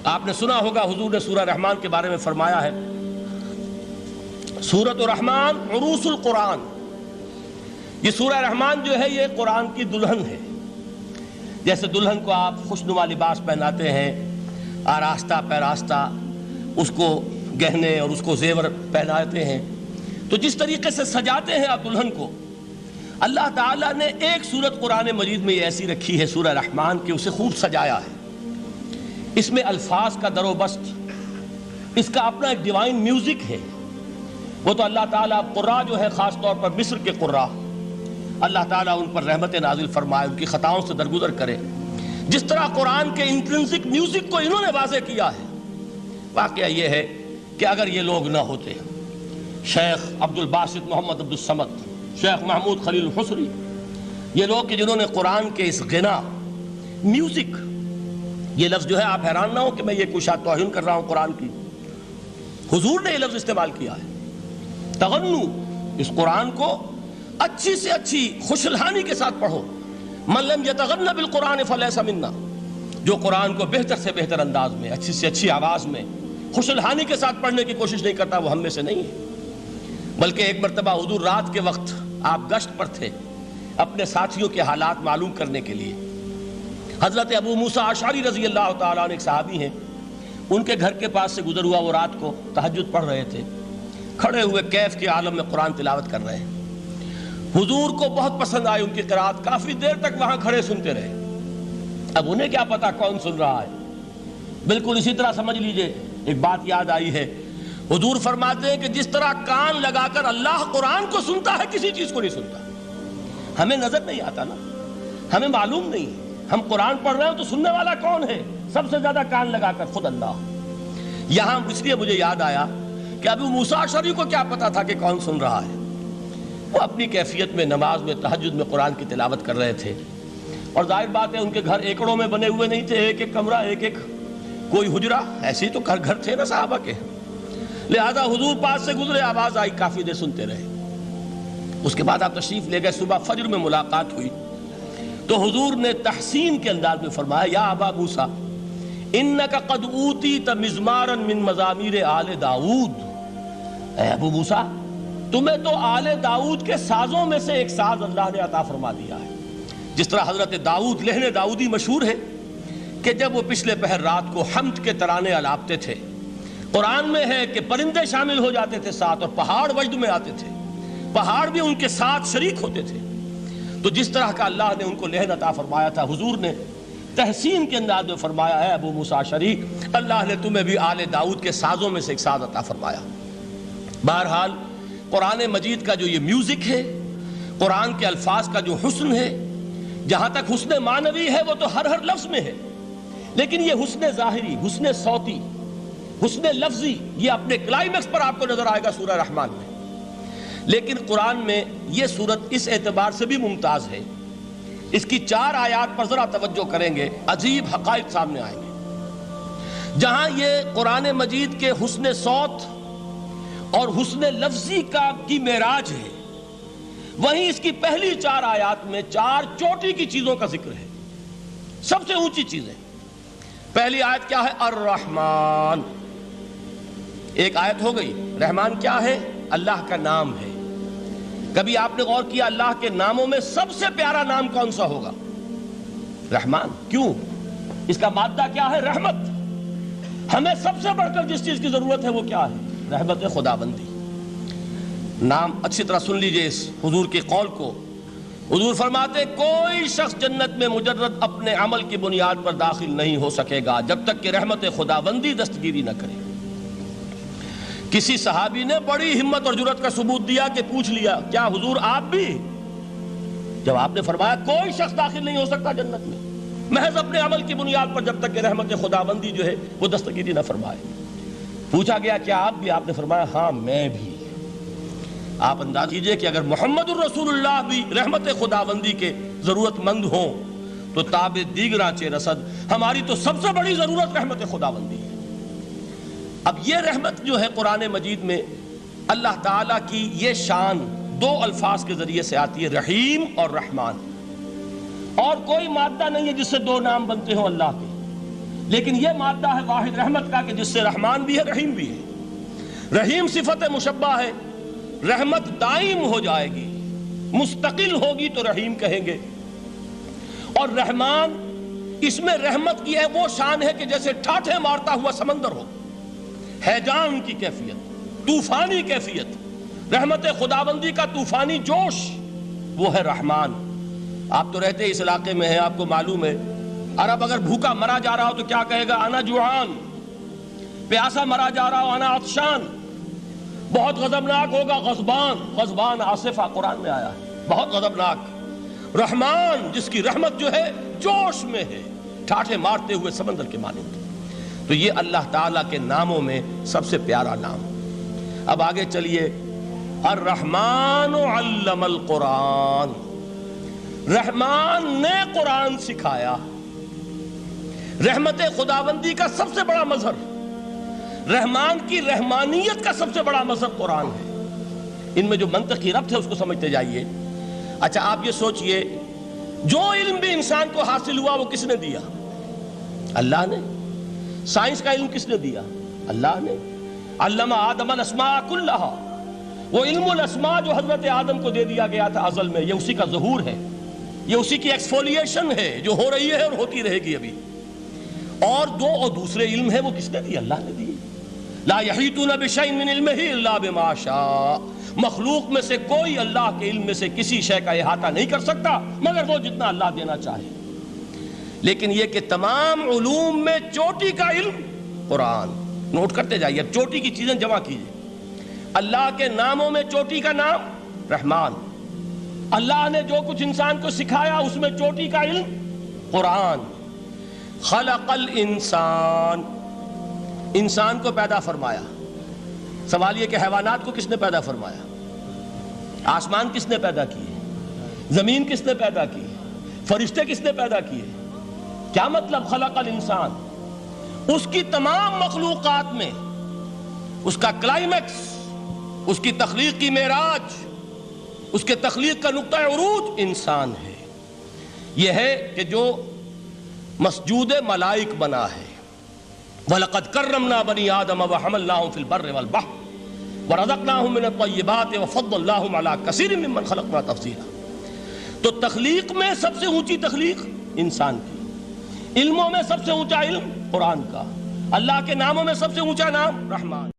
آپ نے سنا ہوگا حضور نے سورہ رحمان کے بارے میں فرمایا ہے، سورۃ الرحمان عروس القرآن. یہ سورہ رحمان جو ہے یہ قرآن کی دلہن ہے. جیسے دلہن کو آپ خوشنما لباس پہناتے ہیں، آراستہ پیراستہ اس کو گہنے اور اس کو زیور پہناتے ہیں، تو جس طریقے سے سجاتے ہیں آپ دلہن کو، اللہ تعالیٰ نے ایک سورت قرآن مجید میں یہ ایسی رکھی ہے سورہ رحمان کہ اسے خوب سجایا ہے. اس میں الفاظ کا در و بست، اس کا اپنا ایک ڈیوائن میوزک ہے. وہ تو اللہ تعالیٰ قراء جو ہے خاص طور پر مصر کے قراء، اللہ تعالیٰ ان پر رحمت نازل فرمائے، ان کی خطاؤں سے درگزر کرے. جس طرح قرآن کے انٹرنسک میوزک کو انہوں نے واضح کیا ہے. واقعہ یہ ہے کہ اگر یہ لوگ نہ ہوتے، شیخ عبد الباسط محمد عبد الصمد، شیخ محمود خلیل الحصری، یہ لوگ کہ جنہوں نے قرآن کے اس غنا میوزک، یہ لفظ جو ہے آپ حیران نہ ہو کہ میں یہ کوئی شاید توہین کر رہا ہوں قرآن کی، حضور نے یہ لفظ استعمال کیا ہے. تغنو، اس قرآن کو اچھی سے اچھی خوشلحانی کے ساتھ پڑھو. من لم یتغن بالقرآن فلیس منا، جو قرآن کو بہتر سے بہتر انداز میں، اچھی سے اچھی آواز میں، خوشلحانی کے ساتھ پڑھنے کی کوشش نہیں کرتا، وہ ہم میں سے نہیں ہے. بلکہ ایک مرتبہ حضور رات کے وقت آپ گشت پر تھے اپنے ساتھیوں کے حالات معلوم کرنے کے لیے. حضرت ابو موسیٰ اشعری رضی اللہ تعالیٰ عنہ ایک صحابی ہیں، ان کے گھر کے پاس سے گزر ہوا، وہ رات کو تہجد پڑھ رہے تھے، کھڑے ہوئے کیف کے عالم میں قرآن تلاوت کر رہے ہیں. حضور کو بہت پسند آئی ان کی قرات، کافی دیر تک وہاں کھڑے سنتے رہے. اب انہیں کیا پتا کون سن رہا ہے. بالکل اسی طرح سمجھ لیجئے ایک بات یاد آئی ہے. حضور فرماتے ہیں کہ جس طرح کان لگا کر اللہ قرآن کو سنتا ہے، کسی چیز کو نہیں سنتا. ہمیں نظر نہیں آتا نا، ہمیں معلوم نہیں، ہم قرآن پڑھ رہے ہیں تو سننے والا کون ہے؟ سب سے زیادہ کان لگا کر خود اللہ. یہاں اس لیے مجھے یاد آیا کہ ابو موسیٰ اشعری کو کیا پتا تھا کہ کون سن رہا ہے. وہ اپنی کیفیت میں نماز میں تہجد میں قرآن کی تلاوت کر رہے تھے، اور ظاہر بات ہے ان کے گھر ایکڑوں میں بنے ہوئے نہیں تھے، ایک ایک کمرہ، ایک ایک کوئی حجرہ، ایسے ہی تو گھر تھے نا صحابہ کے. لہذا حضور پاس سے گزرے، آواز آئی، کافی دیر سنتے رہے. اس کے بعد آپ تشریف لے گئے، صبح فجر میں ملاقات ہوئی تو حضور نے تحسین کے انداز میں فرمایا، یا ابا موسیٰ انک قد اوتیت مزمارا من مزامیر آل داؤد. اے ابو موسیٰ، تمہیں تو آل داؤد کے سازوں میں سے ایک ساز اللہ نے عطا فرما دیا ہے. جس طرح حضرت داؤد لہن داؤدی مشہور ہے کہ جب وہ پچھلے پہر رات کو حمد کے ترانے الاپتے تھے، قرآن میں ہے کہ پرندے شامل ہو جاتے تھے ساتھ، اور پہاڑ وجد میں آتے تھے، پہاڑ بھی ان کے ساتھ شریک ہوتے تھے. تو جس طرح کا اللہ نے ان کو لہن عطا فرمایا تھا، حضور نے تحسین کے انداز میں فرمایا ہے ابو موسیٰ اشعری، اللہ نے تمہیں بھی آل داؤد کے سازوں میں سے ایک ساز عطا فرمایا. بہرحال قرآن مجید کا جو یہ میوزک ہے، قرآن کے الفاظ کا جو حسن ہے، جہاں تک حسن معنوی ہے وہ تو ہر لفظ میں ہے، لیکن یہ حسن ظاہری، حسن صوتی، حسن لفظی، یہ اپنے کلائمیکس پر آپ کو نظر آئے گا سورہ رحمان میں. لیکن قرآن میں یہ سورت اس اعتبار سے بھی ممتاز ہے، اس کی 4 آیات پر ذرا توجہ کریں گے، عجیب حقائق سامنے آئیں گے. جہاں یہ قرآن مجید کے حسن صوت اور حسن لفظی کی معراج ہے، وہیں اس کی پہلی 4 آیات میں 4 چوٹی کی چیزوں کا ذکر ہے، سب سے اونچی چیزیں. پہلی آیت کیا ہے؟ الرحمن. ایک آیت ہو گئی. رحمان کیا ہے؟ اللہ کا نام ہے. کبھی آپ نے غور کیا اللہ کے ناموں میں سب سے پیارا نام کون سا ہوگا؟ رحمان. کیوں؟ اس کا مادہ کیا ہے؟ رحمت. ہمیں سب سے بڑھ کر جس چیز کی ضرورت ہے وہ کیا ہے؟ رحمت خداوندی. نام اچھی طرح سن لیجئے اس حضور کے قول کو. حضور فرماتے کوئی شخص جنت میں مجرد اپنے عمل کی بنیاد پر داخل نہیں ہو سکے گا جب تک کہ رحمت خداوندی دستگیری نہ کرے. کسی صحابی نے بڑی ہمت اور جرأت کا ثبوت دیا کہ پوچھ لیا، کیا حضور آپ بھی؟ جب آپ نے فرمایا کوئی شخص داخل نہیں ہو سکتا جنت میں محض اپنے عمل کی بنیاد پر جب تک کہ رحمت خداوندی جو ہے وہ دستگیری نہ فرمائے. پوچھا گیا کیا آپ بھی؟ آپ نے فرمایا ہاں میں بھی. آپ انداز کیجئے کہ اگر محمد الرسول اللہ بھی رحمت خداوندی کے ضرورت مند ہوں تو تاب دیگراں چے رسد، ہماری تو سب سے بڑی ضرورت رحمت خداوندی ہے. اب یہ رحمت جو ہے قرآن مجید میں اللہ تعالیٰ کی یہ شان 2 الفاظ کے ذریعے سے آتی ہے، رحیم اور رحمان. اور کوئی مادہ نہیں ہے جس سے 2 نام بنتے ہوں اللہ کے. لیکن یہ مادہ ہے واحد رحمت کا کہ جس سے رحمان بھی ہے رحیم بھی ہے۔ رحیم صفت مشبہ ہے، رحمت دائم ہو جائے گی، مستقل ہوگی تو رحیم کہیں گے، اور رحمان اس میں رحمت کی ہے وہ شان ہے کہ جیسے ٹھاٹھے مارتا ہوا سمندر ہو، ہیجان کی کیفیت، طوفانی کیفیت، رحمت خداوندی کا طوفانی جوش، وہ ہے رحمان۔ آپ تو رہتے اس علاقے میں ہیں، آپ کو معلوم ہے عرب اگر بھوکا مرا جا رہا ہو تو کیا کہے گا؟ انا جوعان۔ پیاسا مرا جا رہا ہو انا عطشان۔ بہت غضبناک ہوگا غضبان، غضبان آصفہ قرآن میں آیا ہے، بہت غضبناک۔ رحمان جس کی رحمت جو ہے جوش میں ہے، ٹھاٹھے مارتے ہوئے سمندر کے مانند۔ تو یہ اللہ تعالیٰ کے ناموں میں سب سے پیارا نام۔ اب آگے چلیے، الرحمن علم القرآن، رحمان نے قرآن سکھایا۔ رحمت خداوندی کا سب سے بڑا مظہر، رحمان کی رحمانیت کا سب سے بڑا مظہر قرآن ہے۔ ان میں جو منطقی ربط ہے اس کو سمجھتے جائیے۔ اچھا آپ یہ سوچئے، جو علم بھی انسان کو حاصل ہوا وہ کس نے دیا؟ اللہ نے۔ سائنس کا علم کس نے دیا؟ اللہ نے۔ علم آدم الاسماء کلہا، وہ علم الاسماء جو حضرت آدم کو دے دیا گیا تھا ازل میں، یہ اسی کا ظہور ہے، یہ اسی کی ایکسفولیشن ہے جو ہو رہی ہے اور ہوتی رہے گی ابھی۔ اور دوسرے علم ہے وہ کس نے دی؟ اللہ نے دی۔ لا یحیطون بشیء من علمہ الا بما شاء، مخلوق میں سے کوئی اللہ کے علم میں سے کسی شے کا احاطہ نہیں کر سکتا مگر وہ جتنا اللہ دینا چاہے۔ لیکن یہ کہ تمام علوم میں چوٹی کا علم قرآن، نوٹ کرتے جائیے، اب چوٹی کی چیزیں جمع کیجئے۔ اللہ کے ناموں میں چوٹی کا نام رحمان، اللہ نے جو کچھ انسان کو سکھایا اس میں چوٹی کا علم قرآن۔ خلق الانسان، انسان کو پیدا فرمایا۔ سوال یہ کہ حیوانات کو کس نے پیدا فرمایا؟ آسمان کس نے پیدا کیے؟ زمین کس نے پیدا کی؟ فرشتے کس نے پیدا کیے؟ کیا مطلب خلق الانسان؟ اس کی تمام مخلوقات میں اس کا کلائمیکس، اس کی تخلیق کی معراج، اس کے تخلیق کا نقطہ عروج انسان ہے۔ یہ ہے کہ جو مسجود ملائک بنا ہے۔ وَلَقَدْ كَرَّمْنَا بَنِي آدَمَ وَحَمَلْنَاهُمْ فِي الْبَرِّ وَالْبَحْرِ وَرَزَقْنَاهُمْ مِنَ الطَّيِّبَاتِ وَفَضَّلْنَاهُمْ عَلَى كَثِيرٍ مِّمَّنْ خَلَقْنَا تَفْضِيلًا۔ تو تخلیق میں سب سے اونچی تخلیق انسان کی، علموں میں سب سے اونچا علم قرآن کا، اللہ کے ناموں میں سب سے اونچا نام رحمان۔